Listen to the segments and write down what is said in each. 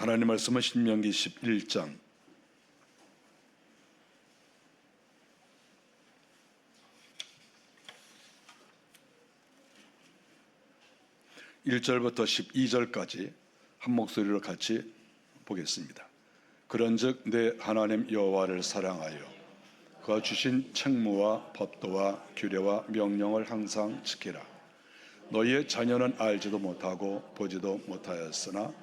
하나님 말씀은 신명기 11장 1절부터 12절까지 한 목소리로 같이 보겠습니다. 그런즉 내 하나님 여호와를 사랑하여 그가 주신 책무와 법도와 규례와 명령을 항상 지키라. 너희의 자녀는 알지도 못하고 보지도 못하였으나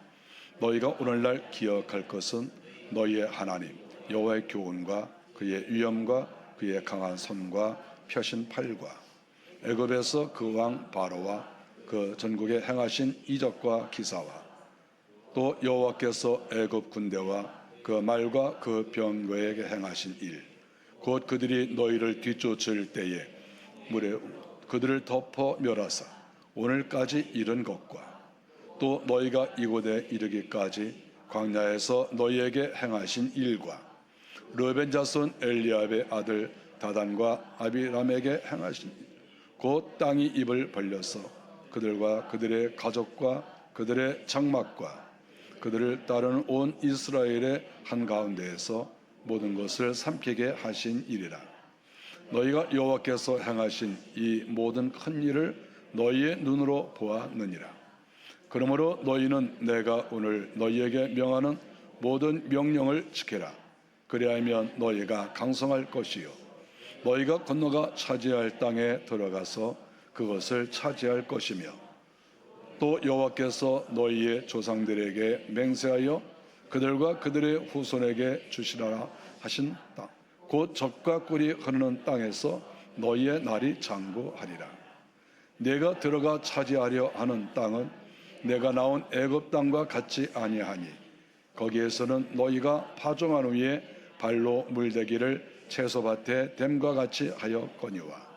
너희가 오늘날 기억할 것은 너희의 하나님 여호와의 교훈과 그의 위엄과 그의 강한 손과 펴신 팔과 애굽에서 그 왕 바로와 그 전국에 행하신 이적과 기사와 또 여호와께서 애굽 군대와 그 말과 그 병거에게 행하신 일, 곧 그들이 너희를 뒤쫓을 때에 물에 그들을 덮어 멸하사 오늘까지 이른 것과 또 너희가 이곳에 이르기까지 광야에서 너희에게 행하신 일과 르벤 자손 엘리압의 아들 다단과 아비람에게 행하신 일, 곧 땅이 입을 벌려서 그들과 그들의 가족과 그들의 장막과 그들을 따르는 온 이스라엘의 한가운데에서 모든 것을 삼키게 하신 일이라. 너희가 여호와께서 행하신 이 모든 큰 일을 너희의 눈으로 보았느니라. 그러므로 너희는 내가 오늘 너희에게 명하는 모든 명령을 지켜라. 그리하면 너희가 강성할 것이요 너희가 건너가 차지할 땅에 들어가서 그것을 차지할 것이며 또 여호와께서 너희의 조상들에게 맹세하여 그들과 그들의 후손에게 주시라 하신 땅, 곧 젖과 꿀이 흐르는 땅에서 너희의 날이 장구하리라. 내가 들어가 차지하려 하는 땅은 내가 나온 애굽 땅과 같이 아니하니 거기에서는 너희가 파종한 후에 발로 물대기를 채소밭에 댐과 같이 하였거니와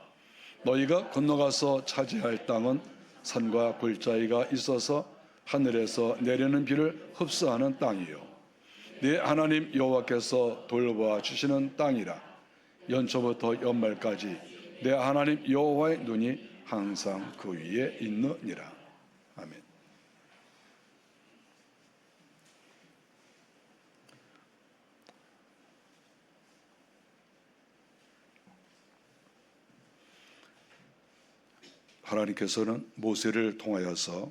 너희가 건너가서 차지할 땅은 산과 굴자위가 있어서 하늘에서 내리는 비를 흡수하는 땅이요 네 하나님 여호와께서 돌보아 주시는 땅이라. 연초부터 연말까지 내 하나님 여호와의 눈이 항상 그 위에 있느니라. 아멘. 하나님께서는 모세를 통하여서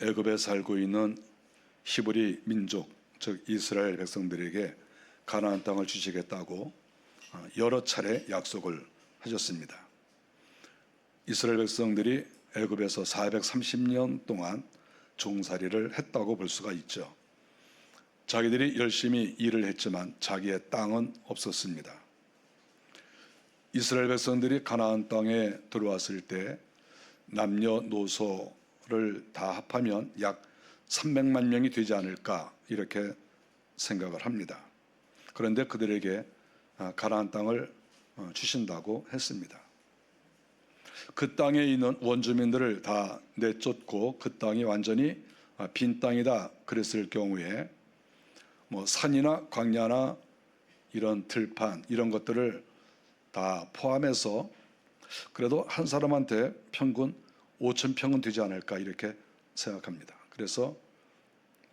애굽에 살고 있는 히브리 민족, 즉 이스라엘 백성들에게 가나안 땅을 주시겠다고 여러 차례 약속을 하셨습니다. 이스라엘 백성들이 애굽에서 430년 동안 종살이를 했다고 볼 수가 있죠. 자기들이 열심히 일을 했지만 자기의 땅은 없었습니다. 이스라엘 백성들이 가나안 땅에 들어왔을 때 남녀노소를 다 합하면 약 300만 명이 되지 않을까 이렇게 생각을 합니다. 그런데 그들에게 가나안 땅을 주신다고 했습니다. 그 땅에 있는 원주민들을 다 내쫓고 그 땅이 완전히 빈 땅이다 그랬을 경우에 뭐 산이나 광야나 이런 들판 이런 것들을 다 포함해서 그래도 한 사람한테 평균 5,000평은 되지 않을까 이렇게 생각합니다. 그래서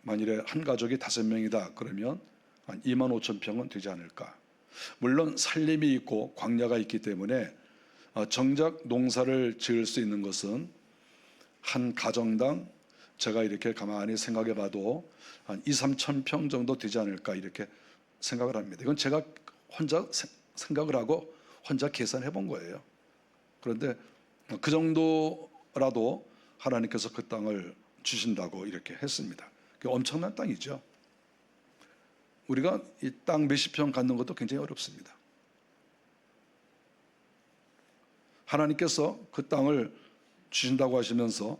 만일에 한 가족이 5명이다 그러면 한 25,000평은 되지 않을까. 물론 산림이 있고 광야가 있기 때문에 정작 농사를 지을 수 있는 것은 한 가정당 제가 이렇게 가만히 생각해 봐도 한 2,000~3,000평 정도 되지 않을까 이렇게 생각을 합니다. 이건 제가 혼자 생각을 하고 혼자 계산해 본 거예요. 그런데 그 정도라도 하나님께서 그 땅을 주신다고 이렇게 했습니다. 엄청난 땅이죠. 우리가 이 땅 몇십 평 갖는 것도 굉장히 어렵습니다. 하나님께서 그 땅을 주신다고 하시면서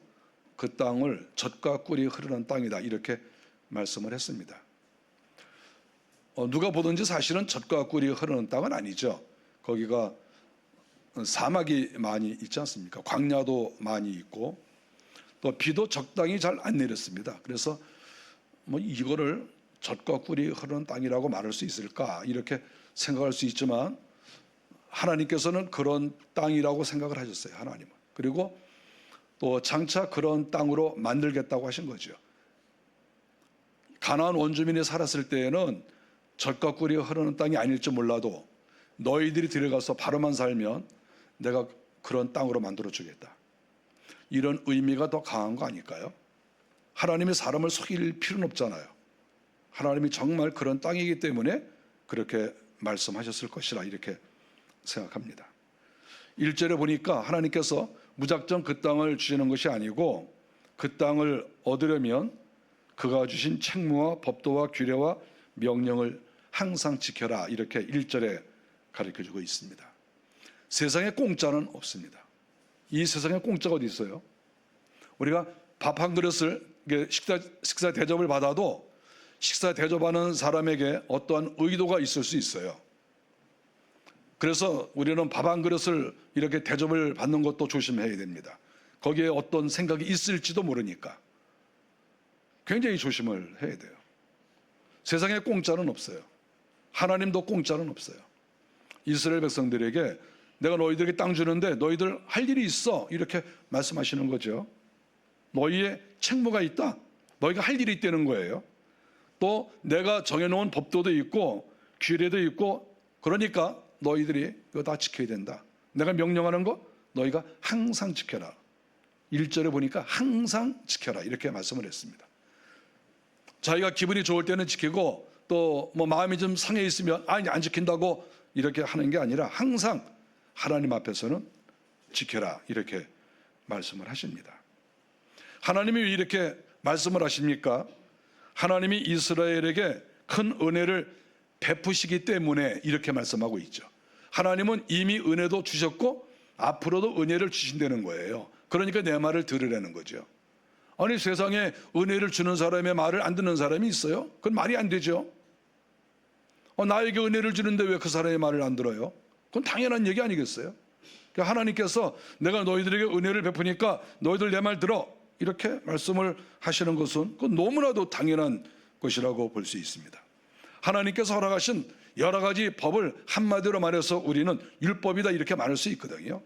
그 땅을 젖과 꿀이 흐르는 땅이다 이렇게 말씀을 했습니다. 누가 보든지 사실은 젖과 꿀이 흐르는 땅은 아니죠. 거기가 사막이 많이 있지 않습니까? 광야도 많이 있고 또 비도 적당히 잘 안 내렸습니다. 그래서 뭐 이거를 젖과 꿀이 흐르는 땅이라고 말할 수 있을까 이렇게 생각할 수 있지만 하나님께서는 그런 땅이라고 생각을 하셨어요. 하나님은. 그리고 또 장차 그런 땅으로 만들겠다고 하신 거죠. 가나안 원주민이 살았을 때에는 젖과 꿀이 흐르는 땅이 아닐지 몰라도 너희들이 들어가서 바로만 살면 내가 그런 땅으로 만들어 주겠다. 이런 의미가 더 강한 거 아닐까요? 하나님이 사람을 속일 필요는 없잖아요. 하나님이 정말 그런 땅이기 때문에 그렇게 말씀하셨을 것이라 이렇게 생각합니다. 1절에 보니까 하나님께서 무작정 그 땅을 주시는 것이 아니고 그 땅을 얻으려면 그가 주신 책무와 법도와 규례와 명령을 항상 지켜라, 이렇게 1절에 가르쳐주고 있습니다. 세상에 공짜는 없습니다. 이 세상에 공짜가 어디 있어요? 우리가 밥 한 그릇을 식사 대접을 받아도 식사 대접하는 사람에게 어떠한 의도가 있을 수 있어요. 그래서 우리는 밥 한 그릇을 이렇게 대접을 받는 것도 조심해야 됩니다. 거기에 어떤 생각이 있을지도 모르니까 굉장히 조심을 해야 돼요. 세상에 공짜는 없어요. 하나님도 공짜는 없어요. 이스라엘 백성들에게 내가 너희들에게 땅 주는데 너희들 할 일이 있어, 이렇게 말씀하시는 거죠. 너희의 책무가 있다. 너희가 할 일이 있다는 거예요. 또 내가 정해놓은 법도도 있고 규례도 있고, 그러니까 너희들이 이거 다 지켜야 된다. 내가 명령하는 거 너희가 항상 지켜라. 1절에 보니까 항상 지켜라, 이렇게 말씀을 했습니다. 자기가 기분이 좋을 때는 지키고 또 뭐 마음이 좀 상해 있으면 아니 안 지킨다고 이렇게 하는 게 아니라 항상 하나님 앞에서는 지켜라, 이렇게 말씀을 하십니다. 하나님이 왜 이렇게 말씀을 하십니까? 하나님이 이스라엘에게 큰 은혜를 베푸시기 때문에 이렇게 말씀하고 있죠. 하나님은 이미 은혜도 주셨고 앞으로도 은혜를 주신다는 거예요. 그러니까 내 말을 들으라는 거죠. 아니, 세상에 은혜를 주는 사람의 말을 안 듣는 사람이 있어요? 그건 말이 안 되죠. 나에게 은혜를 주는데 왜 그 사람의 말을 안 들어요? 그건 당연한 얘기 아니겠어요? 그러니까 하나님께서 내가 너희들에게 은혜를 베푸니까 너희들 내 말 들어, 이렇게 말씀을 하시는 것은 그건 너무나도 당연한 것이라고 볼 수 있습니다. 하나님께서 허락하신 여러 가지 법을 한마디로 말해서 우리는 율법이다, 이렇게 말할 수 있거든요.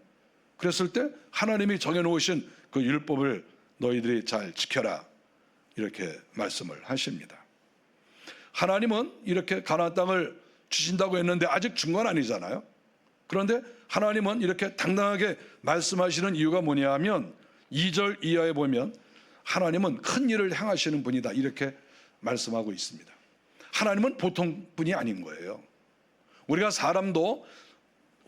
그랬을 때 하나님이 정해놓으신 그 율법을 너희들이 잘 지켜라, 이렇게 말씀을 하십니다. 하나님은 이렇게 가나안 땅을 주신다고 했는데 아직 준 건 아니잖아요. 그런데 하나님은 이렇게 당당하게 말씀하시는 이유가 뭐냐 하면 2절 이하에 보면 하나님은 큰 일을 행하시는 분이다, 이렇게 말씀하고 있습니다. 하나님은 보통 분이 아닌 거예요. 우리가 사람도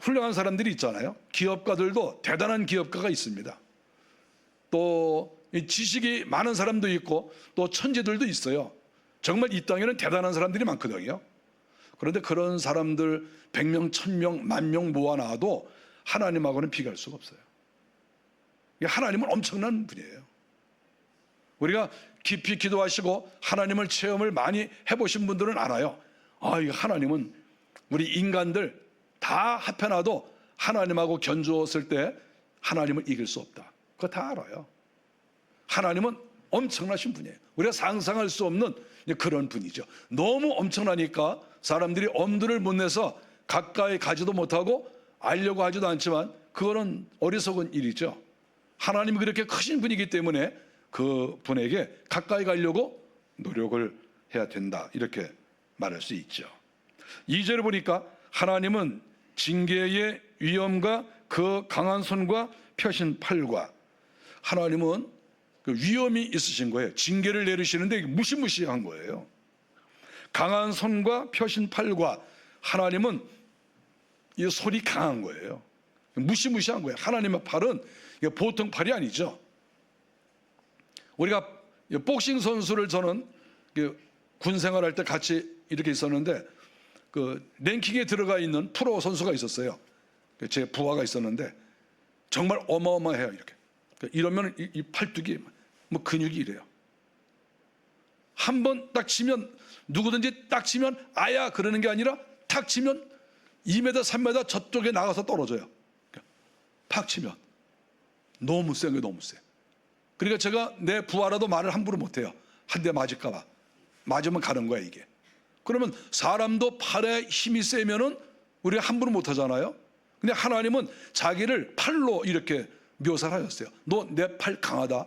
훌륭한 사람들이 있잖아요. 기업가들도 대단한 기업가가 있습니다. 또 지식이 많은 사람도 있고 또 천재들도 있어요. 정말 이 땅에는 대단한 사람들이 많거든요. 그런데 그런 사람들 100명, 1000명, 10,000명 모아놔도 하나님하고는 비교할 수가 없어요. 하나님은 엄청난 분이에요. 우리가 깊이 기도하시고 하나님을 체험을 많이 해보신 분들은 알아요. 이 하나님은 우리 인간들 다 합해놔도 하나님하고 견주었을 때 하나님을 이길 수 없다. 그거 다 알아요. 하나님은 엄청나신 분이에요. 우리가 상상할 수 없는 그런 분이죠. 너무 엄청나니까 사람들이 엄두를 못 내서 가까이 가지도 못하고 알려고 하지도 않지만 그거는 어리석은 일이죠. 하나님이 그렇게 크신 분이기 때문에 그 분에게 가까이 가려고 노력을 해야 된다, 이렇게 말할 수 있죠. 2절에 보니까 하나님은 징계의 위엄과 그 강한 손과 펴신 팔과, 하나님은 그 위엄이 있으신 거예요. 징계를 내리시는데 무시무시한 거예요. 강한 손과 펴신 팔과, 하나님은 이 손이 강한 거예요. 무시무시한 거예요. 하나님의 팔은 보통 팔이 아니죠. 우리가 복싱 선수를, 저는 군 생활할 때 같이 이렇게 있었는데 그 랭킹에 들어가 있는 프로 선수가 있었어요. 제 부하가 있었는데 정말 어마어마해요. 이렇게 이러면 이 팔뚝이 뭐 근육이 이래요. 한 번 딱 치면, 누구든지 딱 치면 아야 그러는 게 아니라 탁 치면 2m 3m 저쪽에 나가서 떨어져요. 팍 치면 너무 센 게 너무 세. 그러니까 제가 내 부하라도 말을 함부로 못해요. 한 대 맞을까 봐. 맞으면 가는 거야 이게. 그러면 사람도 팔에 힘이 세면은 우리가 함부로 못하잖아요. 근데 하나님은 자기를 팔로 이렇게 묘사를 하셨어요. 너 내 팔 강하다.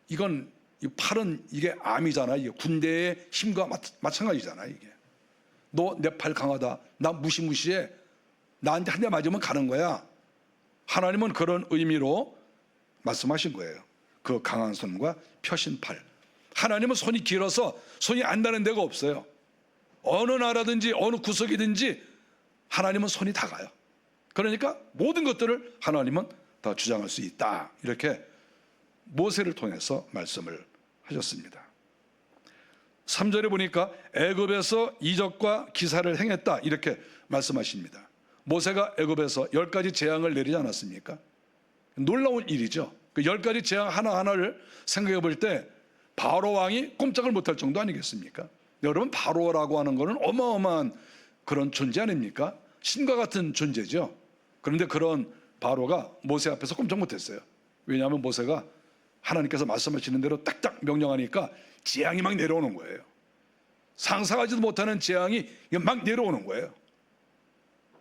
이건 이 팔은 이게 암이잖아. 이게 군대의 힘과 마찬가지잖아. 이게 너 내 팔 강하다, 나 무시무시해, 나한테 한 대 맞으면 가는 거야. 하나님은 그런 의미로 말씀하신 거예요. 그 강한 손과 펴신 팔. 하나님은 손이 길어서 손이 안 닿는 데가 없어요. 어느 나라든지 어느 구석이든지 하나님은 손이 다 가요. 그러니까 모든 것들을 하나님은 다 주장할 수 있다. 이렇게 모세를 통해서 말씀을 하셨습니다. 3절에 보니까 애굽에서 이적과 기사를 행했다 이렇게 말씀하십니다. 모세가 애굽에서 10가지 재앙을 내리지 않았습니까? 놀라운 일이죠. 그 10가지 재앙 하나하나를 생각해 볼 때 바로 왕이 꼼짝을 못할 정도 아니겠습니까? 여러분, 바로라고 하는 것은 어마어마한 그런 존재 아닙니까? 신과 같은 존재죠. 그런데 그런 바로가 모세 앞에서 꼼짝 못했어요. 왜냐하면 모세가 하나님께서 말씀하시는 대로 딱딱 명령하니까 재앙이 막 내려오는 거예요. 상상하지도 못하는 재앙이 막 내려오는 거예요.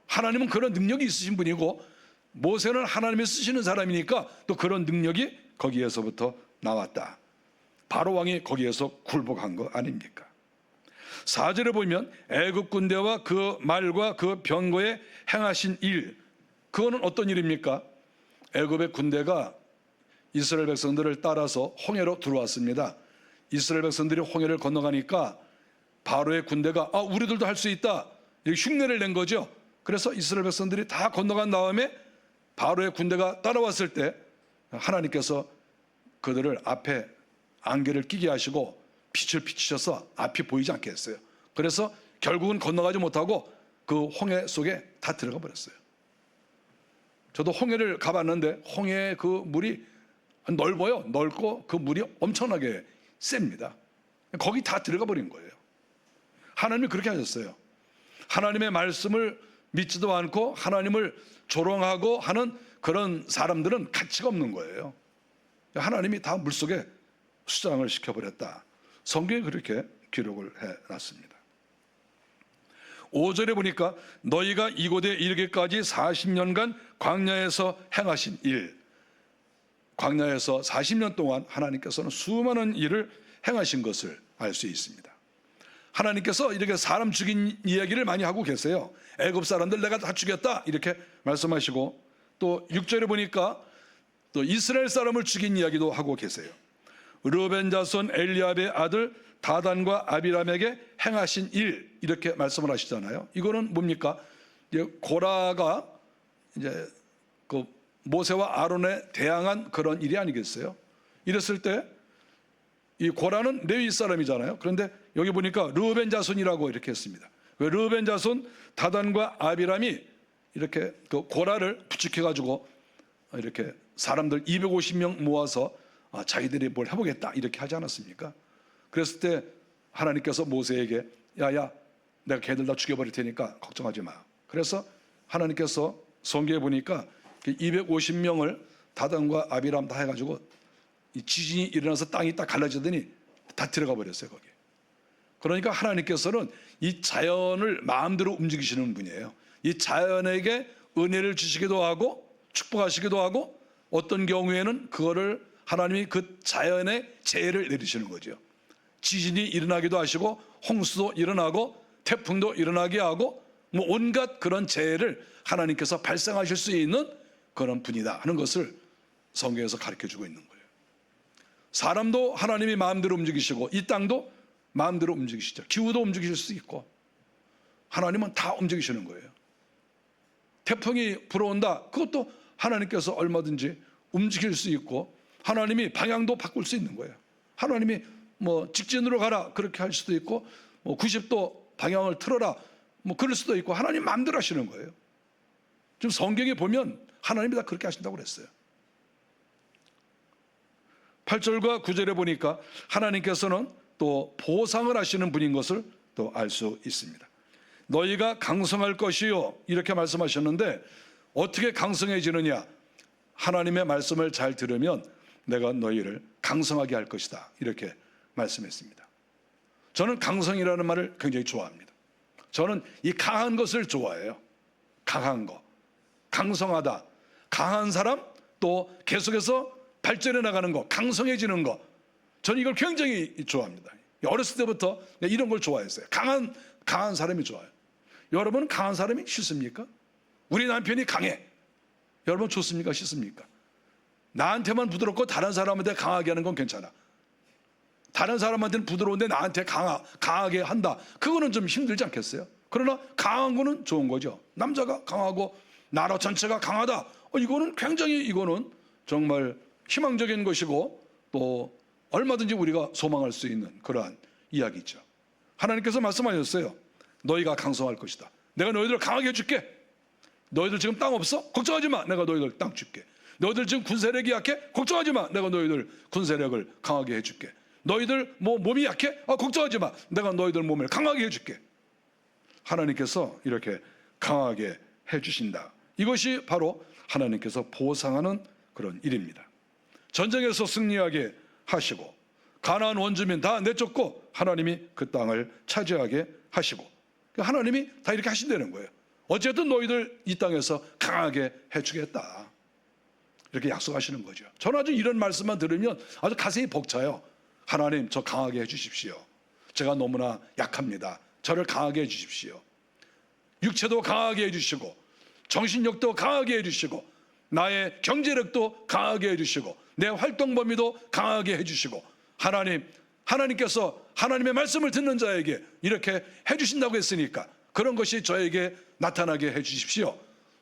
하나님은 그런 능력이 있으신 분이고 모세는 하나님이 쓰시는 사람이니까 또 그런 능력이 거기에서부터 나왔다. 바로 왕이 거기에서 굴복한 거 아닙니까? 4절에 보면 애굽 군대와 그 말과 그 병거에 행하신 일, 그거는 어떤 일입니까? 애굽의 군대가 이스라엘 백성들을 따라서 홍해로 들어왔습니다. 이스라엘 백성들이 홍해를 건너가니까 바로의 군대가 우리들도 할 수 있다, 이렇게 흉내를 낸 거죠. 그래서 이스라엘 백성들이 다 건너간 다음에 바로의 군대가 따라왔을 때 하나님께서 그들을 앞에 안개를 끼게 하시고 빛을 비추셔서 앞이 보이지 않게 했어요. 그래서 결국은 건너가지 못하고 그 홍해 속에 다 들어가 버렸어요. 저도 홍해를 가봤는데 홍해 그 물이 넓어요. 넓고 그 물이 엄청나게 셉니다. 거기 다 들어가 버린 거예요. 하나님이 그렇게 하셨어요. 하나님의 말씀을 믿지도 않고 하나님을 조롱하고 하는 그런 사람들은 가치가 없는 거예요. 하나님이 다 물속에 수장을 시켜버렸다. 성경에 그렇게 기록을 해놨습니다. 5절에 보니까 너희가 이곳에 이르기까지 40년간 광야에서 행하신 일, 광야에서 40년 동안 하나님께서는 수많은 일을 행하신 것을 알 수 있습니다. 하나님께서 이렇게 사람 죽인 이야기를 많이 하고 계세요. 애굽 사람들 내가 다 죽였다 이렇게 말씀하시고, 또 6절에 보니까 또 이스라엘 사람을 죽인 이야기도 하고 계세요. 르벤 자손 엘리압의 아들 다단과 아비람에게 행하신 일, 이렇게 말씀을 하시잖아요. 이거는 뭡니까? 이제 고라가 이제 그 모세와 아론에 대항한 그런 일이 아니겠어요? 이랬을 때 이 고라는 레위 사람이잖아요. 그런데 여기 보니까 르벤 자손이라고 이렇게 했습니다. 르벤 자손 다단과 아비람이 이렇게 그 고라를 부축해 가지고 이렇게 사람들 250명 모아서 자기들이 뭘 해보겠다 이렇게 하지 않았습니까? 그랬을 때 하나님께서 모세에게 야야, 내가 걔들 다 죽여버릴 테니까 걱정하지 마. 그래서 하나님께서 성경에 보니까 250명을 다단과 아비람 다 해가지고 이 지진이 일어나서 땅이 딱 갈라지더니 다 들어가 버렸어요 거기. 그러니까 하나님께서는 이 자연을 마음대로 움직이시는 분이에요. 이 자연에게 은혜를 주시기도 하고 축복하시기도 하고, 어떤 경우에는 그거를 하나님이 그 자연의 재해를 내리시는 거죠. 지진이 일어나기도 하시고 홍수도 일어나고 태풍도 일어나게 하고 뭐 온갖 그런 재해를 하나님께서 발생하실 수 있는 그런 분이다 하는 것을 성경에서 가르쳐주고 있는 거예요. 사람도 하나님이 마음대로 움직이시고 이 땅도 마음대로 움직이시죠. 기후도 움직이실 수 있고 하나님은 다 움직이시는 거예요. 태풍이 불어온다, 그것도 하나님께서 얼마든지 움직일 수 있고 하나님이 방향도 바꿀 수 있는 거예요. 하나님이 뭐 직진으로 가라 그렇게 할 수도 있고 뭐 90도 방향을 틀어라 뭐 그럴 수도 있고 하나님 마음대로 하시는 거예요. 지금 성경에 보면 하나님이 다 그렇게 하신다고 그랬어요. 8절과 9절에 보니까 하나님께서는 또 보상을 하시는 분인 것을 또 알 수 있습니다. 너희가 강성할 것이요 이렇게 말씀하셨는데 어떻게 강성해지느냐? 하나님의 말씀을 잘 들으면 내가 너희를 강성하게 할 것이다 이렇게 말씀했습니다. 저는 강성이라는 말을 굉장히 좋아합니다. 저는 이 강한 것을 좋아해요. 강한 거, 강성하다, 강한 사람, 또 계속해서 발전해 나가는 거, 강성해지는 거, 저는 이걸 굉장히 좋아합니다. 어렸을 때부터 이런 걸 좋아했어요. 강한 사람이 좋아요. 여러분은 강한 사람이 싫습니까? 우리 남편이 강해. 여러분 좋습니까? 싫습니까? 나한테만 부드럽고 다른 사람한테 강하게 하는 건 괜찮아. 다른 사람한테는 부드러운데 나한테 강하게 한다. 그거는 좀 힘들지 않겠어요? 그러나 강한 거는 좋은 거죠. 남자가 강하고 나라 전체가 강하다. 이거는 굉장히 이거는 정말 희망적인 것이고 또 얼마든지 우리가 소망할 수 있는 그러한 이야기죠. 하나님께서 말씀하셨어요. 너희가 강성할 것이다. 내가 너희들을 강하게 해줄게. 너희들 지금 땅 없어? 걱정하지 마. 내가 너희들 땅 줄게. 너희들 지금 군세력이 약해? 걱정하지 마. 내가 너희들 군세력을 강하게 해줄게. 너희들 몸이 약해? 걱정하지 마. 내가 너희들 몸을 강하게 해줄게. 하나님께서 이렇게 강하게 해주신다. 이것이 바로 하나님께서 보상하는 그런 일입니다. 전쟁에서 승리하게 하시고 가나안 원주민 다 내쫓고 하나님이 그 땅을 차지하게 하시고 하나님이 다 이렇게 하신다는 거예요. 어쨌든 너희들 이 땅에서 강하게 해주겠다. 이렇게 약속하시는 거죠. 저는 아주 이런 말씀만 들으면 아주 가슴이 벅차요. 하나님 저 강하게 해주십시오. 제가 너무나 약합니다. 저를 강하게 해주십시오. 육체도 강하게 해주시고 정신력도 강하게 해주시고 나의 경제력도 강하게 해주시고 내 활동 범위도 강하게 해주시고 하나님께서 하나님의 말씀을 듣는 자에게 이렇게 해주신다고 했으니까 그런 것이 저에게 나타나게 해주십시오.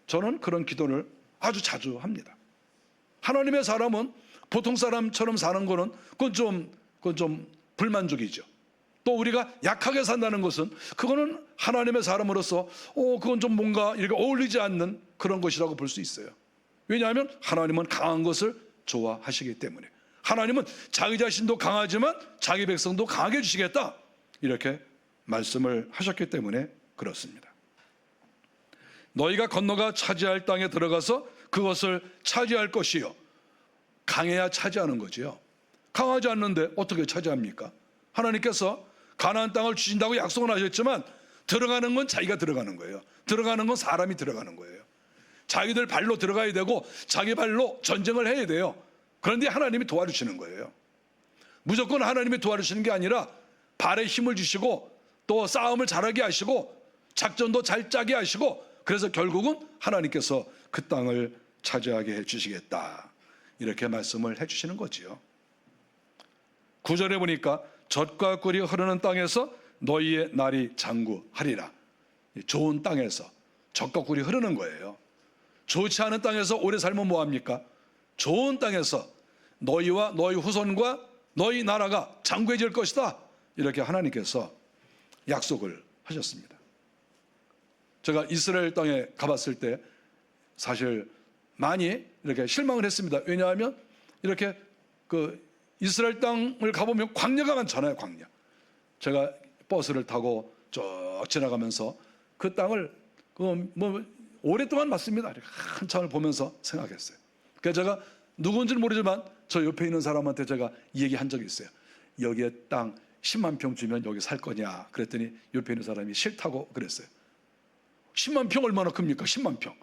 저는 그런 기도를 아주 자주 합니다. 하나님의 사람은 보통 사람처럼 사는 거는 그건 좀 불만족이죠. 또 우리가 약하게 산다는 것은 그거는 하나님의 사람으로서 그건 좀 뭔가 이렇게 어울리지 않는 그런 것이라고 볼 수 있어요. 왜냐하면 하나님은 강한 것을 좋아하시기 때문에 하나님은 자기 자신도 강하지만 자기 백성도 강하게 해주시겠다 이렇게 말씀을 하셨기 때문에 그렇습니다. 너희가 건너가 차지할 땅에 들어가서 그것을 차지할 것이요. 강해야 차지하는 거지요. 강하지 않는데 어떻게 차지합니까? 하나님께서 가나안 땅을 주신다고 약속은 하셨지만 들어가는 건 자기가 들어가는 거예요. 들어가는 건 사람이 들어가는 거예요. 자기들 발로 들어가야 되고 자기 발로 전쟁을 해야 돼요. 그런데 하나님이 도와주시는 거예요. 무조건 하나님이 도와주시는 게 아니라 발에 힘을 주시고 또 싸움을 잘하게 하시고 작전도 잘 짜게 하시고 그래서 결국은 하나님께서 그 땅을 차지하게 해주시겠다 이렇게 말씀을 해주시는 거지요. 9절에 보니까 젖과 꿀이 흐르는 땅에서 너희의 날이 장구하리라. 좋은 땅에서 젖과 꿀이 흐르는 거예요. 좋지 않은 땅에서 오래 살면 뭐합니까? 좋은 땅에서 너희와 너희 후손과 너희 나라가 장구해질 것이다 이렇게 하나님께서 약속을 하셨습니다. 제가 이스라엘 땅에 가봤을 때 사실 많이 이렇게 실망을 했습니다. 왜냐하면 이렇게 이스라엘 땅을 가보면 광야가 많잖아요. 광야. 제가 버스를 타고 쭉 지나가면서 그 땅을 오랫동안 봤습니다. 한참을 보면서 생각했어요. 그래서 제가 누군지는 모르지만 저 옆에 있는 사람한테 제가 이 얘기한 적이 있어요. 여기에 땅 10만 평 주면 여기 살 거냐 그랬더니 옆에 있는 사람이 싫다고 그랬어요. 10만 평 얼마나 큽니까? 10만 평.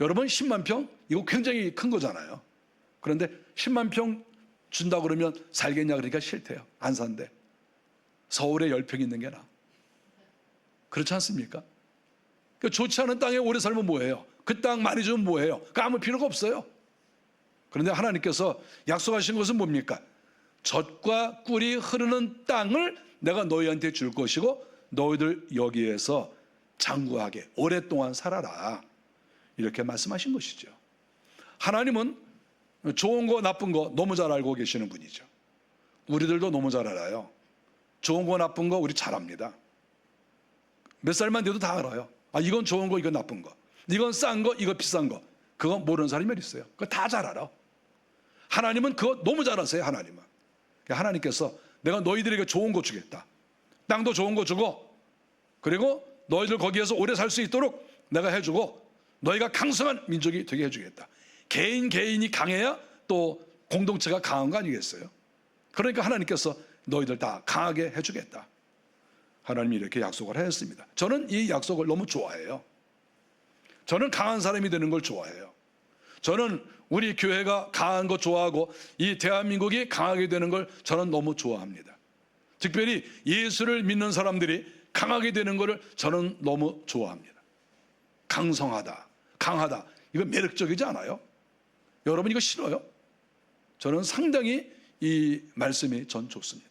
여러분 10만 평 이거 굉장히 큰 거잖아요. 그런데 10만 평 준다 그러면 살겠냐 그러니까 싫대요. 안 산대. 서울에 10평 있는 게 나아. 그렇지 않습니까? 좋지 않은 땅에 오래 살면 뭐예요? 그 땅 많이 주면 뭐예요? 그 아무 필요가 없어요. 그런데 하나님께서 약속하신 것은 뭡니까? 젖과 꿀이 흐르는 땅을 내가 너희한테 줄 것이고 너희들 여기에서 장구하게 오랫동안 살아라 이렇게 말씀하신 것이죠. 하나님은 좋은 거 나쁜 거 너무 잘 알고 계시는 분이죠. 우리들도 너무 잘 알아요. 좋은 거 나쁜 거 우리 잘 압니다. 몇 살만 돼도 다 알아요. 이건 좋은 거 이건 나쁜 거, 이건 싼 거 이거 비싼 거, 그거 모르는 사람이 몇 있어요. 그거 다 잘 알아. 하나님은 그거 너무 잘 아세요. 하나님은 하나님께서 내가 너희들에게 좋은 거 주겠다. 땅도 좋은 거 주고 그리고 너희들 거기에서 오래 살 수 있도록 내가 해주고 너희가 강성한 민족이 되게 해주겠다. 개인이 강해야 또 공동체가 강한 거 아니겠어요? 그러니까 하나님께서 너희들 다 강하게 해주겠다. 하나님이 이렇게 약속을 하셨습니다. 저는 이 약속을 너무 좋아해요. 저는 강한 사람이 되는 걸 좋아해요. 저는 우리 교회가 강한 거 좋아하고 이 대한민국이 강하게 되는 걸 저는 너무 좋아합니다. 특별히 예수를 믿는 사람들이 강하게 되는 것을 저는 너무 좋아합니다. 강성하다, 강하다, 이거 매력적이지 않아요? 여러분 이거 싫어요? 저는 상당히 이 말씀이 전 좋습니다.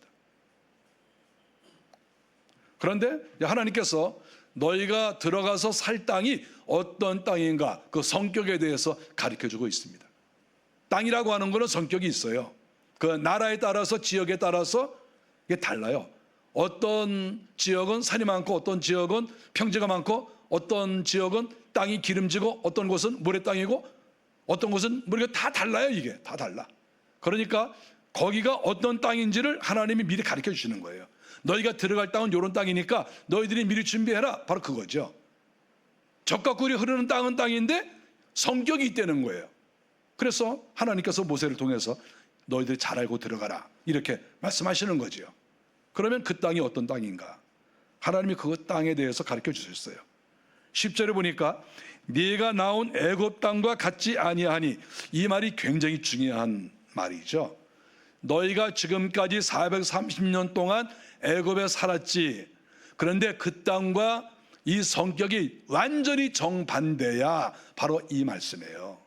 그런데 하나님께서 너희가 들어가서 살 땅이 어떤 땅인가, 그 성격에 대해서 가르쳐주고 있습니다. 땅이라고 하는 것은 성격이 있어요. 그 나라에 따라서, 지역에 따라서 이게 달라요. 어떤 지역은 산이 많고, 어떤 지역은 평지가 많고, 어떤 지역은 땅이 기름지고, 어떤 곳은 모래 땅이고, 어떤 곳은 모래가 다 달라요. 이게 다 달라. 그러니까 거기가 어떤 땅인지를 하나님이 미리 가르쳐 주시는 거예요. 너희가 들어갈 땅은 이런 땅이니까 너희들이 미리 준비해라. 바로 그거죠. 젖과 꿀이 흐르는 땅은 땅인데 성격이 있다는 거예요. 그래서 하나님께서 모세를 통해서 너희들이 잘 알고 들어가라, 이렇게 말씀하시는 거죠. 그러면 그 땅이 어떤 땅인가, 하나님이 그 땅에 대해서 가르쳐 주셨어요. 10절에 보니까 네가 나온 애굽 땅과 같지 아니하니, 이 말이 굉장히 중요한 말이죠. 너희가 지금까지 430년 동안 애굽에 살았지. 그런데 그 땅과 이 성격이 완전히 정반대야. 바로 이 말씀이에요.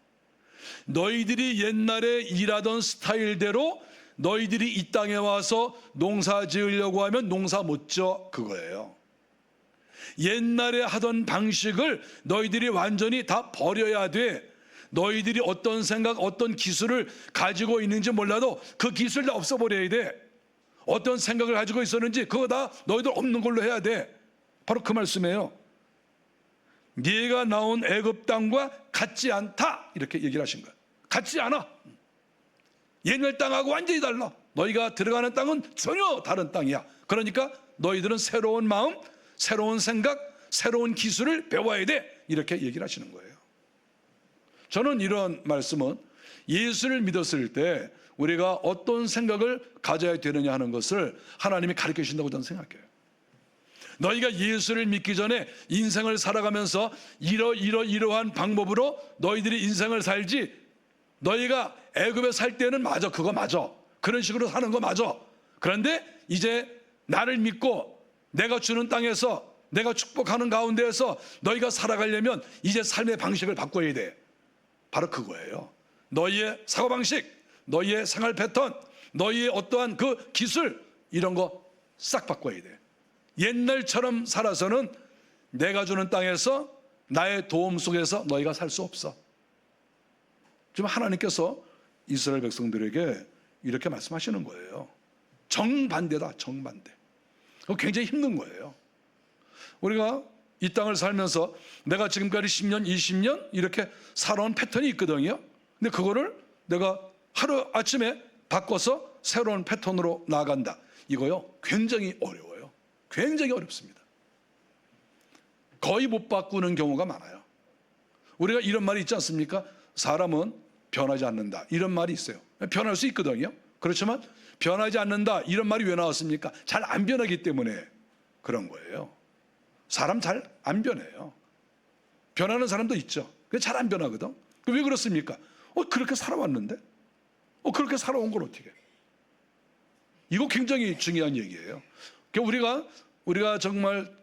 너희들이 옛날에 일하던 스타일대로 너희들이 이 땅에 와서 농사 지으려고 하면 농사 못 지어, 그거예요. 옛날에 하던 방식을 너희들이 완전히 다 버려야 돼. 너희들이 어떤 생각, 어떤 기술을 가지고 있는지 몰라도 그 기술 다 없애버려야 돼. 어떤 생각을 가지고 있었는지 그거 다 너희들 없는 걸로 해야 돼. 바로 그 말씀이에요. 네가 나온 애굽 땅과 같지 않다, 이렇게 얘기를 하신 거예요. 같지 않아. 옛날 땅하고 완전히 달라. 너희가 들어가는 땅은 전혀 다른 땅이야. 그러니까 너희들은 새로운 마음, 새로운 생각, 새로운 기술을 배워야 돼, 이렇게 얘기를 하시는 거예요. 저는 이런 말씀은 예수를 믿었을 때 우리가 어떤 생각을 가져야 되느냐 하는 것을 하나님이 가르쳐 주신다고 저는 생각해요. 너희가 예수를 믿기 전에 인생을 살아가면서 이러한 방법으로 너희들이 인생을 살지, 너희가 애굽에 살 때는 맞아, 그거 맞아, 그런 식으로 사는 거 맞아. 그런데 이제 나를 믿고 내가 주는 땅에서, 내가 축복하는 가운데에서 너희가 살아가려면 이제 삶의 방식을 바꿔야 돼. 바로 그거예요. 너희의 사고방식, 너희의 생활 패턴, 너희의 어떠한 그 기술, 이런 거 싹 바꿔야 돼. 옛날처럼 살아서는 내가 주는 땅에서 나의 도움 속에서 너희가 살 수 없어. 지금 하나님께서 이스라엘 백성들에게 이렇게 말씀하시는 거예요. 정반대다, 정반대. 그거 굉장히 힘든 거예요. 우리가 이 땅을 살면서 내가 지금까지 10년, 20년 이렇게 살아온 패턴이 있거든요. 근데 그거를 내가 하루 아침에 바꿔서 새로운 패턴으로 나아간다, 이거요 굉장히 어려워요. 굉장히 어렵습니다. 거의 못 바꾸는 경우가 많아요. 우리가 이런 말이 있지 않습니까? 사람은 변하지 않는다, 이런 말이 있어요. 변할 수 있거든요. 그렇지만 변하지 않는다, 이런 말이 왜 나왔습니까? 잘 안 변하기 때문에 그런 거예요. 사람 잘 안 변해요. 변하는 사람도 있죠. 잘 안 변하거든. 왜 그렇습니까? 그렇게 살아왔는데? 그렇게 살아온 걸 어떻게? 이거 굉장히 중요한 얘기예요. 우리가 정말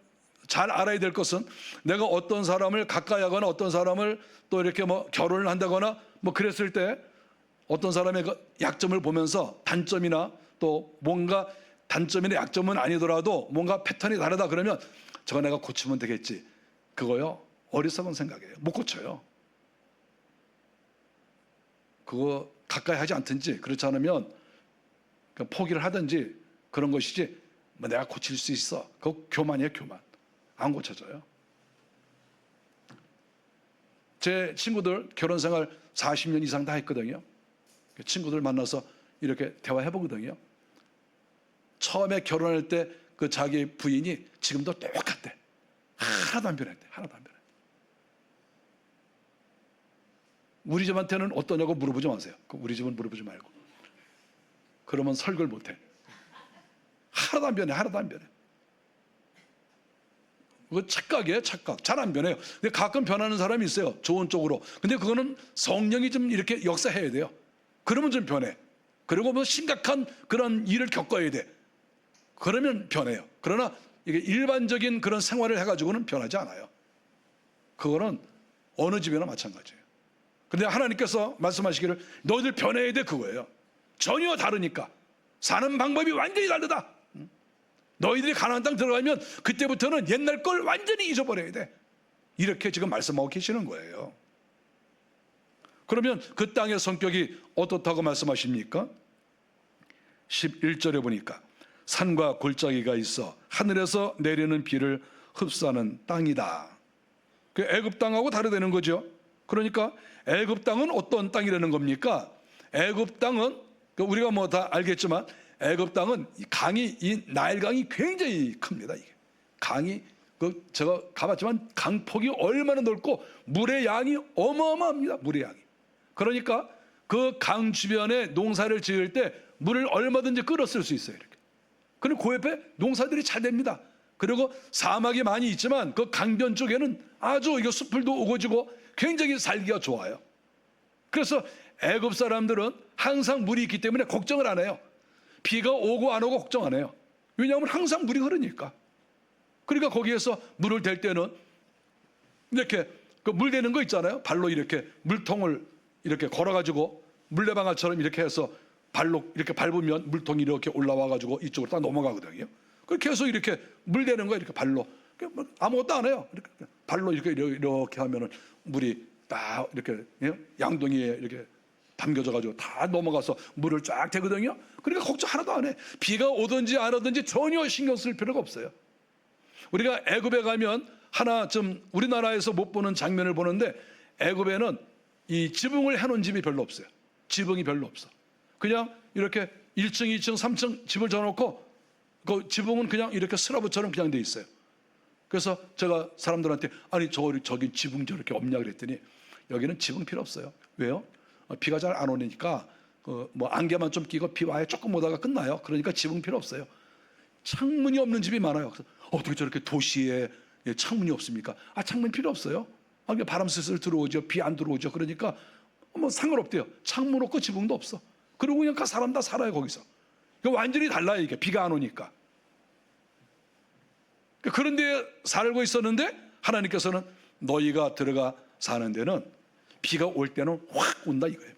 잘 알아야 될 것은, 내가 어떤 사람을 가까이 하거나 어떤 사람을 또 이렇게 결혼을 한다거나 그랬을 때 어떤 사람의 그 약점을 보면서 단점이나 또 뭔가 단점이나 약점은 아니더라도 뭔가 패턴이 다르다 그러면 저거 내가 고치면 되겠지, 그거요 어리석은 생각이에요. 못 고쳐요. 그거 가까이 하지 않든지, 그렇지 않으면 포기를 하든지 그런 것이지, 내가 고칠 수 있어, 그거 교만이에요. 교만. 안 고쳐져요. 제 친구들 결혼 생활 40년 이상 다 했거든요. 친구들 만나서 이렇게 대화해보거든요. 처음에 결혼할 때 그 자기 부인이 지금도 똑같대. 하나도 안 변했대. 하나도 안 변해. 우리 집한테는 어떠냐고 물어보지 마세요. 우리 집은 물어보지 말고. 그러면 설교를 못해. 하나도 안 변해. 하나도 안 변해. 그거 착각이에요, 착각. 잘 안 변해요. 근데 가끔 변하는 사람이 있어요, 좋은 쪽으로. 근데 그거는 성령이 좀 이렇게 역사해야 돼요. 그러면 좀 변해. 그리고 뭐 심각한 그런 일을 겪어야 돼. 그러면 변해요. 그러나 이게 일반적인 그런 생활을 해가지고는 변하지 않아요. 그거는 어느 집이나 마찬가지예요. 근데 하나님께서 말씀하시기를 너희들 변해야 돼, 그거예요. 전혀 다르니까. 사는 방법이 완전히 다르다. 너희들이 가나안 땅 들어가면 그때부터는 옛날 걸 완전히 잊어버려야 돼. 이렇게 지금 말씀하고 계시는 거예요. 그러면 그 땅의 성격이 어떻다고 말씀하십니까? 11절에 보니까 산과 골짜기가 있어 하늘에서 내리는 비를 흡수하는 땅이다. 그 애굽 땅하고 다르다는 거죠. 그러니까 애굽 땅은 어떤 땅이라는 겁니까? 애굽 땅은 우리가 뭐 다 알겠지만 애굽 땅은 강이, 이 나일강이 굉장히 큽니다. 이게 강이 제가 가봤지만 강폭이 얼마나 넓고 물의 양이 어마어마합니다. 물의 양이. 그러니까 그 강 주변에 농사를 지을 때 물을 얼마든지 끌어 쓸 수 있어요. 이렇게. 그리고 그 옆에 농사들이 잘 됩니다. 그리고 사막이 많이 있지만 그 강변 쪽에는 아주 이거 숲을도 우거지고 굉장히 살기가 좋아요. 그래서 애굽 사람들은 항상 물이 있기 때문에 걱정을 안 해요. 비가 오고 안 오고 걱정 안 해요. 왜냐하면 항상 물이 흐르니까. 그러니까 거기에서 물을 댈 때는 이렇게 그 물 대는 거 있잖아요. 발로 이렇게 물통을 이렇게 걸어가지고 물레방아처럼 이렇게 해서 발로 이렇게 밟으면 물통이 이렇게 올라와가지고 이쪽으로 딱 넘어가거든요. 그렇게 해서 이렇게 물 대는 거예요. 이렇게 발로. 아무것도 안 해요. 이렇게 발로 이렇게 하면은 물이 딱 이렇게 양동이에 이렇게 담겨져가지고 다 넘어가서 물을 쫙 대거든요. 그러니까 걱정 하나도 안 해. 비가 오든지 안 오든지 전혀 신경 쓸 필요가 없어요. 우리가 애굽에 가면 하나 좀 우리나라에서 못 보는 장면을 보는데 애굽에는 이 지붕을 해놓은 집이 별로 없어요. 지붕이 별로 없어. 그냥 이렇게 1층, 2층, 3층 집을 져놓고 그 지붕은 그냥 이렇게 슬라브처럼 그냥 돼 있어요. 그래서 제가 사람들한테 아니 저기 지붕 저렇게 없냐 그랬더니 여기는 지붕 필요 없어요. 왜요? 비가 잘 안 오니까 뭐 안개만 좀 끼고 비 와야 조금 오다가 끝나요. 그러니까 지붕 필요 없어요. 창문이 없는 집이 많아요. 그래서 어떻게 저렇게 도시에 창문이 없습니까? 창문 필요 없어요. 바람 슬슬 들어오죠. 비 안 들어오죠. 그러니까 뭐 상관없대요. 창문 없고 지붕도 없어. 그리고 그냥 사람 다 살아요 거기서. 완전히 달라요 이게 비가 안 오니까. 그런데 살고 있었는데 하나님께서는 너희가 들어가 사는 데는 비가 올 때는 확 온다 이거예요.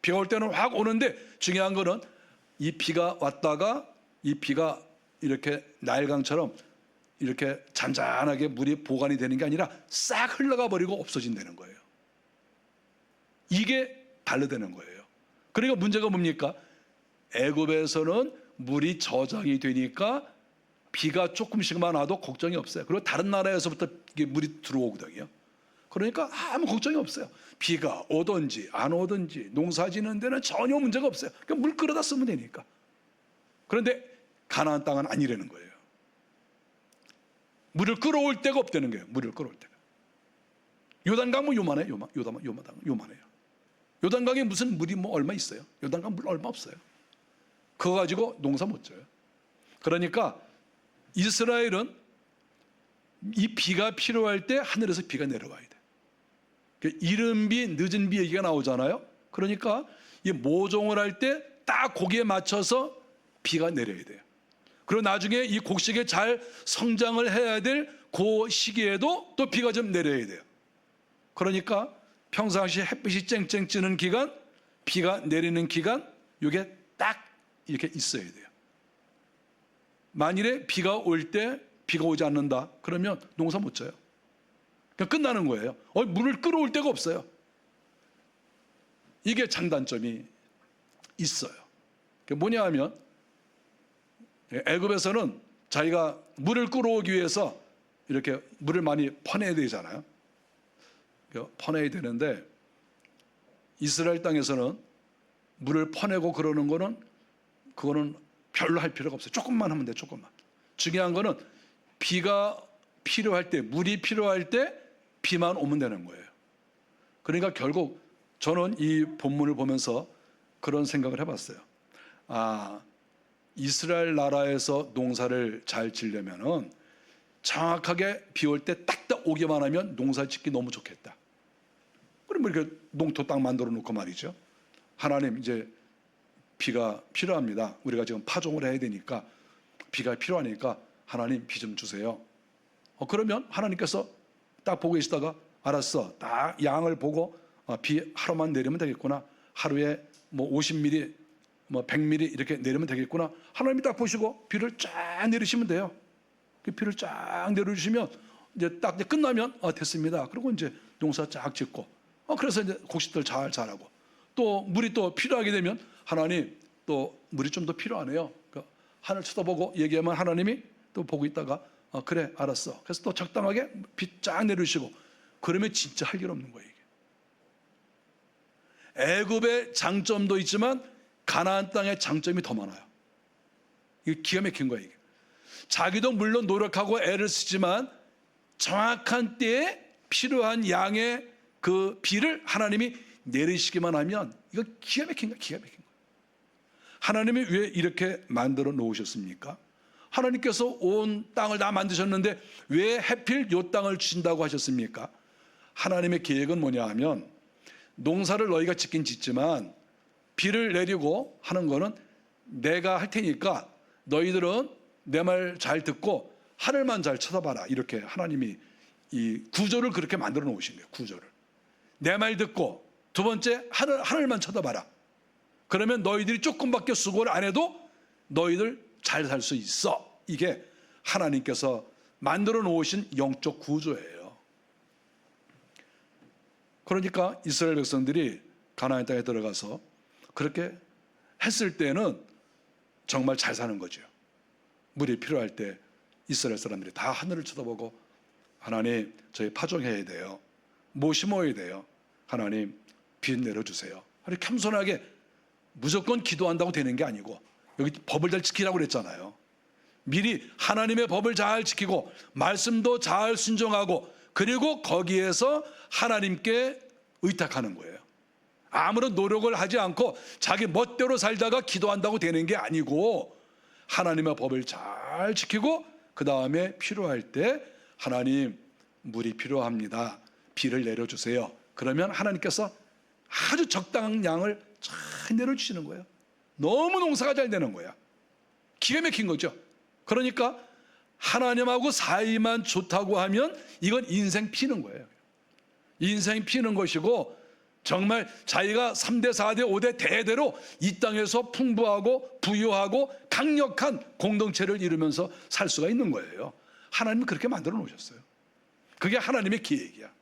비가 올 때는 확 오는데 중요한 거는 이 비가 왔다가 이 비가 이렇게 나일강처럼 이렇게 잔잔하게 물이 보관이 되는 게 아니라 싹 흘러가 버리고 없어진다는 거예요. 이게 다르다는 거예요. 그러니까 문제가 뭡니까? 애굽에서는 물이 저장이 되니까 비가 조금씩만 와도 걱정이 없어요. 그리고 다른 나라에서부터 이게 물이 들어오거든요. 그러니까 아무 걱정이 없어요. 비가 오든지 안 오든지 농사 지는 데는 전혀 문제가 없어요. 그냥 물 끌어다 쓰면 되니까. 그런데 가나안 땅은 아니라는 거예요. 물을 끌어올 데가 없다는 거예요. 물을 끌어올 데가. 요단강은 요만해요. 요만해요. 요단강에 무슨 물이 뭐 얼마 있어요? 요단강 물 얼마 없어요. 그거 가지고 농사 못 져요. 그러니까 이스라엘은 이 비가 필요할 때 하늘에서 비가 내려와야 돼. 이른 비, 늦은 비 얘기가 나오잖아요. 그러니까 이 모종을 할 때 딱 거기에 맞춰서 비가 내려야 돼요. 그리고 나중에 이 곡식에 잘 성장을 해야 될 그 시기에도 또 비가 좀 내려야 돼요. 그러니까 평상시에 햇빛이 쨍쨍 찌는 기간, 비가 내리는 기간, 이게 딱 이렇게 있어야 돼요. 만일에 비가 올 때 비가 오지 않는다 그러면 농사 못 져요. 그냥 끝나는 거예요. 물을 끌어올 데가 없어요. 이게 장단점이 있어요. 그게 뭐냐 하면 애굽에서는 자기가 물을 끌어오기 위해서 이렇게 물을 많이 퍼내야 되잖아요. 퍼내야 되는데 이스라엘 땅에서는 물을 퍼내고 그러는 거는 그거는 별로 할 필요가 없어요. 조금만 하면 돼, 조금만. 중요한 거는 비가 필요할 때, 물이 필요할 때 비만 오면 되는 거예요. 그러니까 결국 저는 이 본문을 보면서 그런 생각을 해봤어요. 이스라엘 나라에서 농사를 잘 지려면은 정확하게 비 올 때 딱딱 오기만 하면 농사 짓기 너무 좋겠다. 그럼 이렇게 농토 땅 만들어 놓고 말이죠. 하나님, 이제 비가 필요합니다. 우리가 지금 파종을 해야 되니까 비가 필요하니까 하나님 비 좀 주세요. 그러면 하나님께서 딱 보고 계시다가 알았어, 딱 양을 보고 비 하루만 내리면 되겠구나. 하루에 뭐 50mm, 뭐 100mm 이렇게 내리면 되겠구나. 하나님이 딱 보시고 비를 쫙 내리시면 돼요. 그 비를 쫙 내려주시면 이제 딱 끝나면 됐습니다. 그리고 이제 농사 쫙 짓고 그래서 이제 곡식들 잘 자라고, 또 물이 또 필요하게 되면 하나님 또 물이 좀 더 필요하네요. 그러니까 하늘 쳐다보고 얘기하면 하나님이 또 보고 있다가 그래 알았어. 그래서 또 적당하게 비 쫙 내려주시고, 그러면 진짜 할 일 없는 거예요. 이게 애굽의 장점도 있지만 가나안 땅의 장점이 더 많아요. 이게 기가 막힌 거예요. 이게 자기도 물론 노력하고 애를 쓰지만 정확한 때에 필요한 양의 그 비를 하나님이 내리시기만 하면 이거 기가 막힌 거예요. 기가 막힌 거예요. 하나님이 왜 이렇게 만들어 놓으셨습니까? 하나님께서 온 땅을 다 만드셨는데 왜 하필 이 땅을 주신다고 하셨습니까? 하나님의 계획은 뭐냐 하면, 농사를 너희가 짓긴 짓지만 비를 내리고 하는 거는 내가 할 테니까 너희들은 내 말 잘 듣고 하늘만 잘 쳐다봐라. 이렇게 하나님이 이 구조를 그렇게 만들어 놓으신 거예요. 구조를 내 말 듣고, 두 번째 하늘만 쳐다봐라. 그러면 너희들이 조금밖에 수고를 안 해도 너희들 잘 살 수 있어. 이게 하나님께서 만들어 놓으신 영적 구조예요. 그러니까 이스라엘 백성들이 가나안 땅에 들어가서 그렇게 했을 때는 정말 잘 사는 거죠. 물이 필요할 때 이스라엘 사람들이 다 하늘을 쳐다보고 하나님 저희 파종해야 돼요. 뭐 심어야 돼요. 하나님 비 내려주세요. 이렇게 겸손하게, 무조건 기도한다고 되는 게 아니고, 여기 법을 잘 지키라고 그랬잖아요. 미리 하나님의 법을 잘 지키고 말씀도 잘 순종하고, 그리고 거기에서 하나님께 의탁하는 거예요. 아무런 노력을 하지 않고 자기 멋대로 살다가 기도한다고 되는 게 아니고, 하나님의 법을 잘 지키고 그 다음에 필요할 때 하나님 물이 필요합니다. 비를 내려주세요. 그러면 하나님께서 아주 적당한 양을 잘 내려주시는 거예요. 너무 농사가 잘 되는 거야. 기가 막힌 거죠. 그러니까 하나님하고 사이만 좋다고 하면 이건 인생 피는 거예요. 인생 피는 것이고, 정말 자기가 3대 4대 5대 대대로 이 땅에서 풍부하고 부유하고 강력한 공동체를 이루면서 살 수가 있는 거예요. 하나님은 그렇게 만들어 놓으셨어요. 그게 하나님의 계획이야.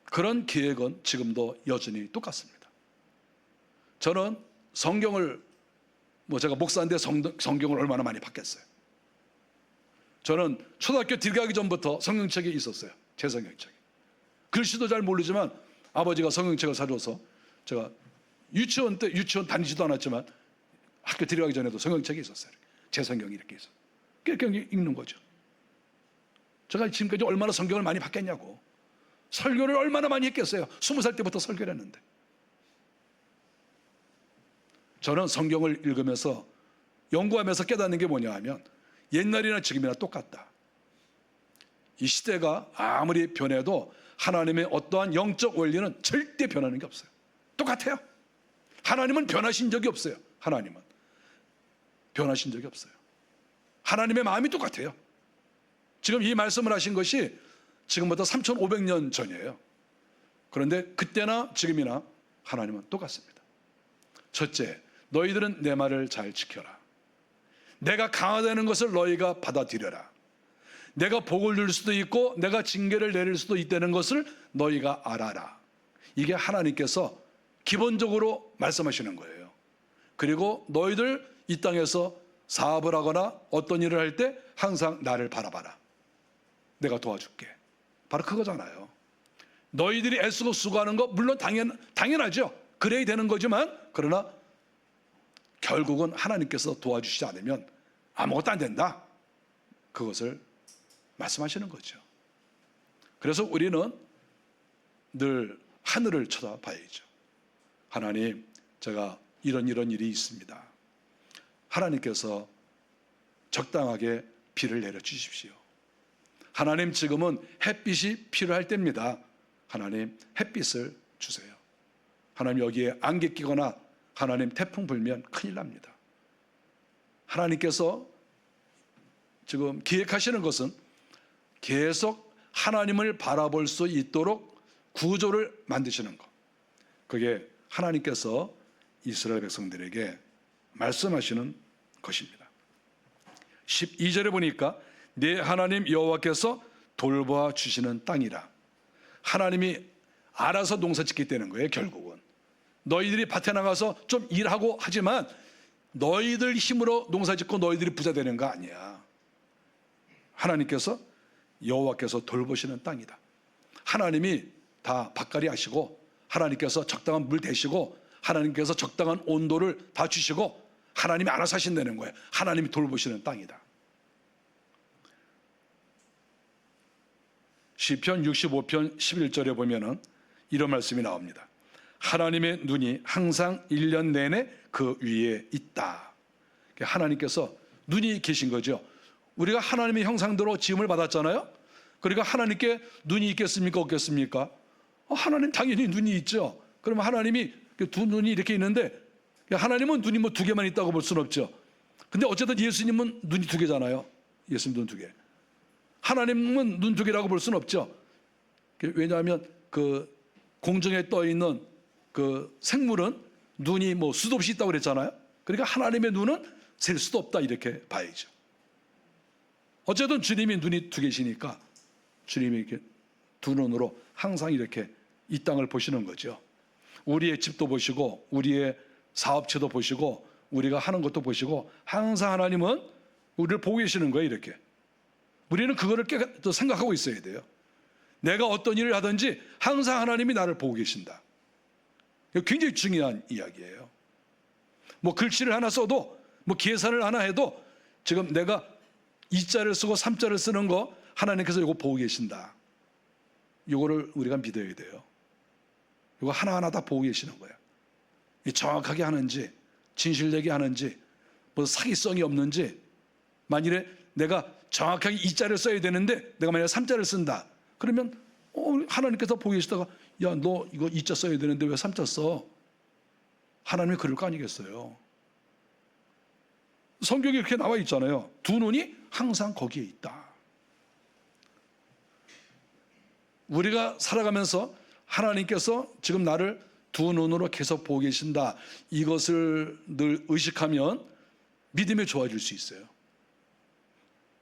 그런 계획은 지금도 여전히 똑같습니다. 저는 성경을, 제가 목사인데 성경을 얼마나 많이 봤겠어요. 저는 초등학교 들어가기 전부터 성경책이 있었어요. 제 성경책이. 글씨도 잘 모르지만 아버지가 성경책을 사줘서 제가 유치원 다니지도 않았지만 학교 들어가기 전에도 성경책이 있었어요. 제 성경이 이렇게 있어요. 그렇게 읽는 거죠. 제가 지금까지 얼마나 성경을 많이 봤겠냐고. 설교를 얼마나 많이 했겠어요. 20살 때부터 설교를 했는데. 저는 성경을 읽으면서 연구하면서 깨닫는 게 뭐냐 하면, 옛날이나 지금이나 똑같다. 이 시대가 아무리 변해도 하나님의 어떠한 영적 원리는 절대 변하는 게 없어요. 똑같아요. 하나님은 변하신 적이 없어요. 하나님은 변하신 적이 없어요. 하나님의 마음이 똑같아요. 지금 이 말씀을 하신 것이 지금부터 3500년 전이에요. 그런데 그때나 지금이나 하나님은 똑같습니다. 첫째, 너희들은 내 말을 잘 지켜라. 내가 강하다는 것을 너희가 받아들여라. 내가 복을 줄 수도 있고 내가 징계를 내릴 수도 있다는 것을 너희가 알아라. 이게 하나님께서 기본적으로 말씀하시는 거예요. 그리고 너희들 이 땅에서 사업을 하거나 어떤 일을 할 때 항상 나를 바라봐라. 내가 도와줄게. 바로 그거잖아요. 너희들이 애쓰고 수고하는 거 물론 당연하죠. 그래야 되는 거지만, 그러나 결국은 하나님께서 도와주시지 않으면 아무것도 안 된다. 그것을 말씀하시는 거죠. 그래서 우리는 늘 하늘을 쳐다봐야죠. 하나님, 제가 이런 일이 있습니다. 하나님께서 적당하게 비를 내려 주십시오. 하나님, 지금은 햇빛이 필요할 때입니다. 하나님, 햇빛을 주세요. 하나님, 여기에 안개 끼거나 하나님 태풍 불면 큰일 납니다. 하나님께서 지금 기획하시는 것은 계속 하나님을 바라볼 수 있도록 구조를 만드시는 것. 그게 하나님께서 이스라엘 백성들에게 말씀하시는 것입니다. 12절에 보니까 내 하나님 여호와께서 돌보아 주시는 땅이라. 하나님이 알아서 농사 짓게 되는 거예요. 결국은 너희들이 밭에 나가서 좀 일하고 하지만 너희들 힘으로 농사 짓고 너희들이 부자 되는 거 아니야. 하나님께서 여호와께서 돌보시는 땅이다. 하나님이 다 밭갈이 하시고, 하나님께서 적당한 물 대시고, 하나님께서 적당한 온도를 다 주시고, 하나님이 알아서 하신다는 거예요. 하나님이 돌보시는 땅이다. 시편 65편 11절에 보면은 이런 말씀이 나옵니다. 하나님의 눈이 항상 1년 내내 그 위에 있다. 하나님께서 눈이 계신 거죠. 우리가 하나님의 형상대로 지음을 받았잖아요. 그러니까 하나님께 눈이 있겠습니까? 없겠습니까? 하나님 당연히 눈이 있죠. 그러면 하나님이 두 눈이 이렇게 있는데, 하나님은 눈이 뭐 두 개만 있다고 볼 수는 없죠. 근데 어쨌든 예수님은 눈이 두 개잖아요. 예수님 눈 두 개. 하나님은 눈 두 개라고 볼 수는 없죠. 왜냐하면 그 공중에 떠 있는 그 생물은 눈이 뭐 수도 없이 있다고 그랬잖아요. 그러니까 하나님의 눈은 셀 수도 없다, 이렇게 봐야죠. 어쨌든 주님이 눈이 두 개시니까 주님이 이렇게 두 눈으로 항상 이렇게 이 땅을 보시는 거죠. 우리의 집도 보시고, 우리의 사업체도 보시고, 우리가 하는 것도 보시고, 항상 하나님은 우리를 보고 계시는 거예요. 이렇게 우리는 그거를 또 생각하고 있어야 돼요. 내가 어떤 일을 하든지 항상 하나님이 나를 보고 계신다. 굉장히 중요한 이야기예요. 뭐 글씨를 하나 써도, 뭐 계산을 하나 해도, 지금 내가 2자를 쓰고 3자를 쓰는 거 하나님께서 이거 보고 계신다. 이거를 우리가 믿어야 돼요. 이거 하나하나 다 보고 계시는 거예요. 정확하게 하는지, 진실되게 하는지, 뭐 사기성이 없는지. 만일에 내가 정확하게 2자를 써야 되는데 내가 만약에 3자를 쓴다, 그러면 하나님께서 보고 계시다가, 야, 너 이거 2자 써야 되는데 왜 3자 써? 하나님이 그럴 거 아니겠어요. 성경에 이렇게 나와 있잖아요. 두 눈이 항상 거기에 있다. 우리가 살아가면서 하나님께서 지금 나를 두 눈으로 계속 보고 계신다, 이것을 늘 의식하면 믿음이 좋아질 수 있어요.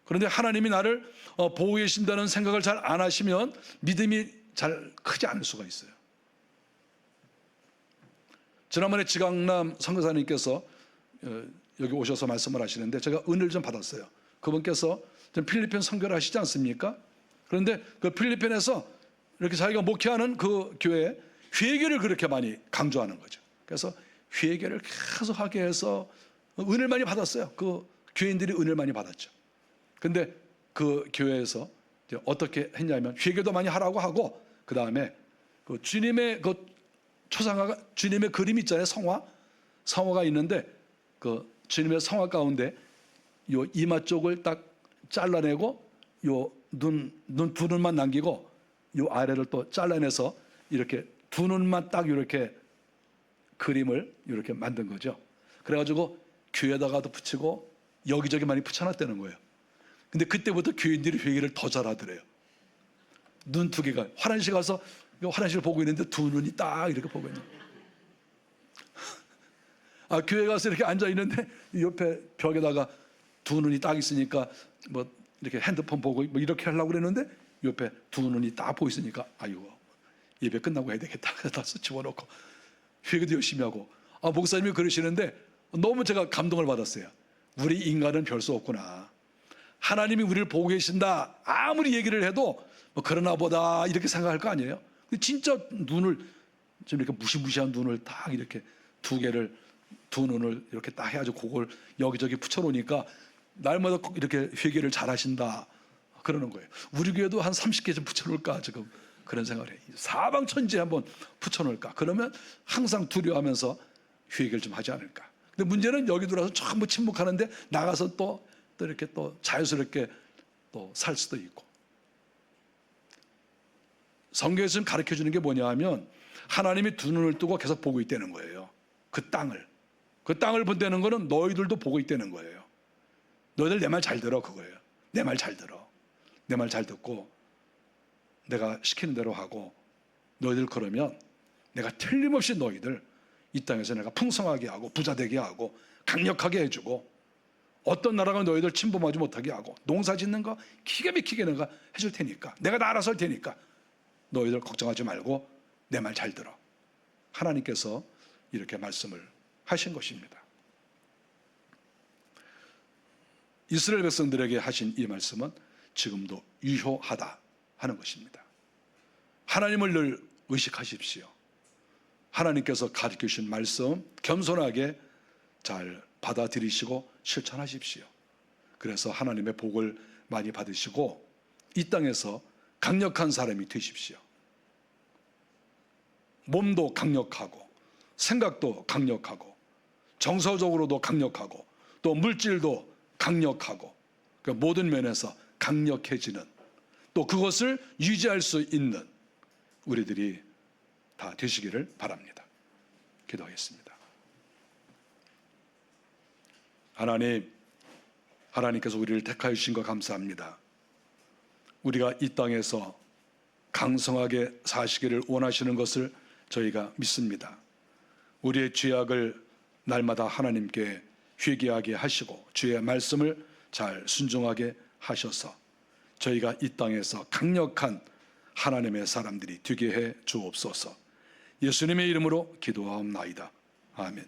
그런데 하나님이 나를 보고 계신다는 생각을 잘 안 하시면 믿음이 잘 크지 않을 수가 있어요. 지난번에 지강남 선교사님께서 여기 오셔서 말씀을 하시는데 제가 은혜를 좀 받았어요. 그분께서 필리핀 선교를 하시지 않습니까? 그런데 그 필리핀에서 이렇게 자기가 목회하는 그 교회에 회개를 그렇게 많이 강조하는 거죠. 그래서 회개를 계속 하게 해서 은혜를 많이 받았어요. 그 교인들이 은혜를 많이 받았죠. 근데 그 교회에서 어떻게 했냐면 회개도 많이 하라고 하고, 그 다음에 그 주님의 그 초상화가, 주님의 그림 있잖아요. 성화가 있는데 그 주님의 성화 가운데 요 이마 쪽을 딱 잘라내고 요 눈 두 눈만 남기고 요 아래를 또 잘라내서 이렇게 두 눈만 딱 이렇게 그림을 이렇게 만든 거죠. 그래가지고 교회에다가도 붙이고 여기저기 많이 붙여놨다는 거예요. 근데 그때부터 교인들이 회개를 더 잘하더래요. 눈 두 개가, 화장실 가서 화장실 보고 있는데 두 눈이 딱 이렇게 보고 있는. 교회 가서 이렇게 앉아 있는데 옆에 벽에다가 두 눈이 딱 있으니까 뭐 이렇게 핸드폰 보고 뭐 이렇게 하려고 그랬는데 옆에 두 눈이 딱 보고 있으니까, 아이고 예배 끝나고 해야 되겠다. 다 집어넣고 회개도 열심히 하고. 목사님이 그러시는데 너무 제가 감동을 받았어요. 우리 인간은 별 수 없구나. 하나님이 우리를 보고 계신다, 아무리 얘기를 해도 뭐 그러나 보다 이렇게 생각할 거 아니에요. 근데 진짜 눈을 좀 이렇게 무시무시한 눈을 딱 이렇게 두 눈을 이렇게 딱 해가지고 그걸 여기저기 붙여놓으니까 날마다 이렇게 회개를 잘 하신다 그러는 거예요. 우리 교회도 한 30개 좀 붙여놓을까 지금 그런 생각을 해요. 사방천지에 한번 붙여놓을까. 그러면 항상 두려워하면서 회개를 좀 하지 않을까. 근데 문제는 여기 들어와서 전부 침묵하는데 나가서 또 또 이렇게 또 자연스럽게 또 살 수도 있고. 성경에서 가르쳐 주는 게 뭐냐 하면 하나님이 두 눈을 뜨고 계속 보고 있다는 거예요. 그 땅을 본다는 거는 너희들도 보고 있다는 거예요. 너희들 내 말 잘 들어, 그거예요. 내 말 잘 들어. 내 말 잘 듣고 내가 시키는 대로 하고, 너희들 그러면 내가 틀림없이 너희들 이 땅에서 내가 풍성하게 하고 부자 되게 하고 강력하게 해주고, 어떤 나라가 너희들 침범하지 못하게 하고, 농사 짓는 거 기가 막히게 내가 해줄 테니까, 내가 다 알아서 할 테니까 너희들 걱정하지 말고 내 말 잘 들어. 하나님께서 이렇게 말씀을 하신 것입니다. 이스라엘 백성들에게 하신 이 말씀은 지금도 유효하다 하는 것입니다. 하나님을 늘 의식하십시오. 하나님께서 가르쳐 주신 말씀 겸손하게 잘 받아들이시고 실천하십시오. 그래서 하나님의 복을 많이 받으시고 이 땅에서 강력한 사람이 되십시오. 몸도 강력하고 생각도 강력하고 정서적으로도 강력하고 또 물질도 강력하고, 그러니까 모든 면에서 강력해지는, 또 그것을 유지할 수 있는 우리들이 다 되시기를 바랍니다. 기도하겠습니다. 하나님께서 우리를 택하여 주신 것 감사합니다. 우리가 이 땅에서 강성하게 사시기를 원하시는 것을 저희가 믿습니다. 우리의 죄악을 날마다 하나님께 회개하게 하시고 주의 말씀을 잘 순종하게 하셔서 저희가 이 땅에서 강력한 하나님의 사람들이 되게 해 주옵소서. 예수님의 이름으로 기도하옵나이다. 아멘.